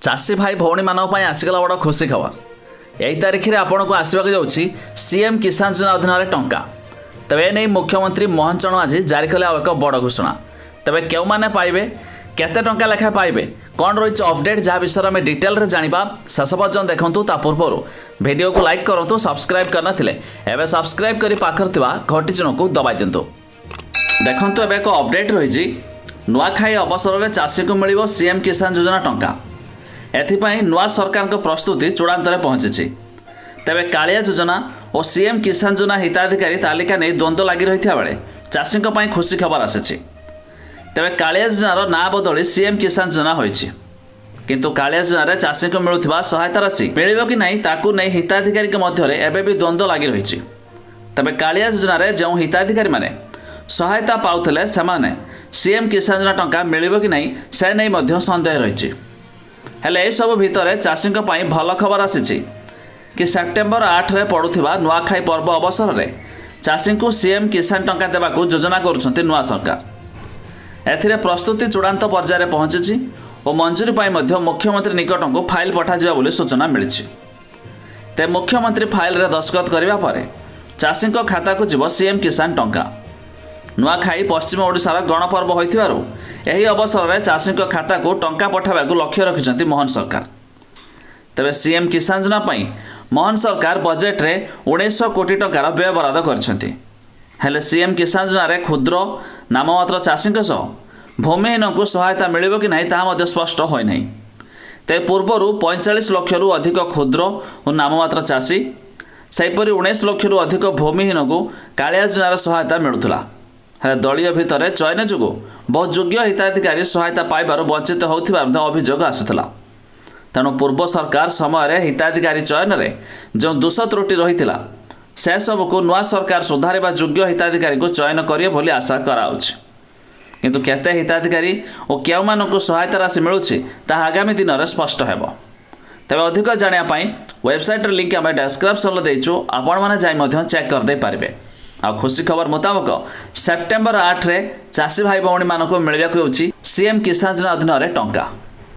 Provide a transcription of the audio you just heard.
चाषी भाई भौणी मानक आसीगला बड़ खुशी खबर। यही तारीख में आपको आसवाक जाऊँगी सीएम किसान योजना अधीन टंका। तेज नहीं मुख्यमंत्री मोहन चरण आज जारी कले एक बड़ घोषणा। तेज क्यों मैंने पाइबे केते टंका लेखा पाइबे कौन रही अपडेट जहाँ विषय में डिटेल रे जानिबा शेष पर्यंत देखूँ। ता पूर्व वीडियो को लाइक करूँ, सब्सक्राइब करनथिले एबे सब्सक्राइब करी पाखर थिबा घंटी चिन्ह को दबाई दिंतु। देखंतु एबे एक अपडेट रही नुआखाई अवसर में चाषी को मिलिबो सीएम किसान योजना टंका। एथिपाई नुआ सरकार को प्रस्तुति चूड़ांत पहुंची। तेबे कालिया योजना और सीएम किसान योजना हिताधिकारी तालिका नहीं द्वंद्व लगी रही बेले चाषी खुशी खबर आसी। तेबे कालिया योजनार ना बदली सीएम किसान योजना होइछि, किंतु कालिया योजना चाषी को मिलुथिबा सहायता राशि मिलिबो कि नहीं ताकू नहीं हिताधिकारी के मध्य एबे भी द्वंद्व लगी रही। तेबे कालिया योजना जो हिताधिकारी माने सहायता पाउथिले सेमाने सीएम किसान योजना टंका मिलिबो कि नहीं से नहीं मध्य संदेह रही। हेले ए सब भितर चाषी भल खबर आसी कि सेप्टेम्बर 8 रे पड़ुथिबा नुआखाई पर्व अवसर में चाषी को सीएम किसान टंका देवाक योजना करुछंती नुआ सरकार। एथिरे प्रस्तुति चूड़ांत पर्यायर पहुंची और मंजूरी पाई मध्य मुख्यमंत्री निकट को फाइल पठाଯିबा बोली सूचना मिली। ते मुख्यमंत्री फाइल रे दस्तखत करबा परे चाषी खाता को जीव सीएम किसान टंका। नुआखाई पश्चिम ओडिशार गणपर्व होइथिबारु एही अवसर में चाषी खाता को टंका पठाइबाकू लक्ष्य रखिछंती मोहन सरकार। तेबे सीएम किसान योजना पई मोहन सरकार बजेट रे 1900 कोटी टंकार व्यय बराद करछंती। हेले सीएम किसान योजना रे क्षुद्र नाममात्र चाषी भूमिहीन को सहायता मिलिबो कि नहीं ताहा मध्य स्पष्ट होय नहीं। तेबे पूर्वरु 45 लाख रु अधिक क्षुद्र और नाममात्र चाषी सेपरि 19 लाख रु अधिक भूमिहीन को कालिया योजनार सहायता मिलुथला। दलीय भितर चयन जो बहुत योग्य हिताधिकारी सहायता पाइबार वंचित होता अभियोग आसूला। तेणु पूर्व सरकार समय हिताधिकारी चयन में जो दोष त्रुटि रही से सबको नुआ सरकार सुधारिबा योग्य हिताधिकारी को चयन करिए बोली आशा कराउछि। किंतु केते हिताधिकारी और केउ मानकु सहायता राशि मिलुछि ता आगामी दिन में स्पष्ट हेबो। तेबे अधिक जानिया वेबसाइट लिंक आम डिस्क्रिप्शन देइछु, आपण माने जाई मध्य चेक कर दे पारिबे। आ खुशी खबर मुताबक सेप्टेम्बर 8 रे चाषी भाई भौणी मानक मिलवाक सीएम किसान योजना अधीन टंका।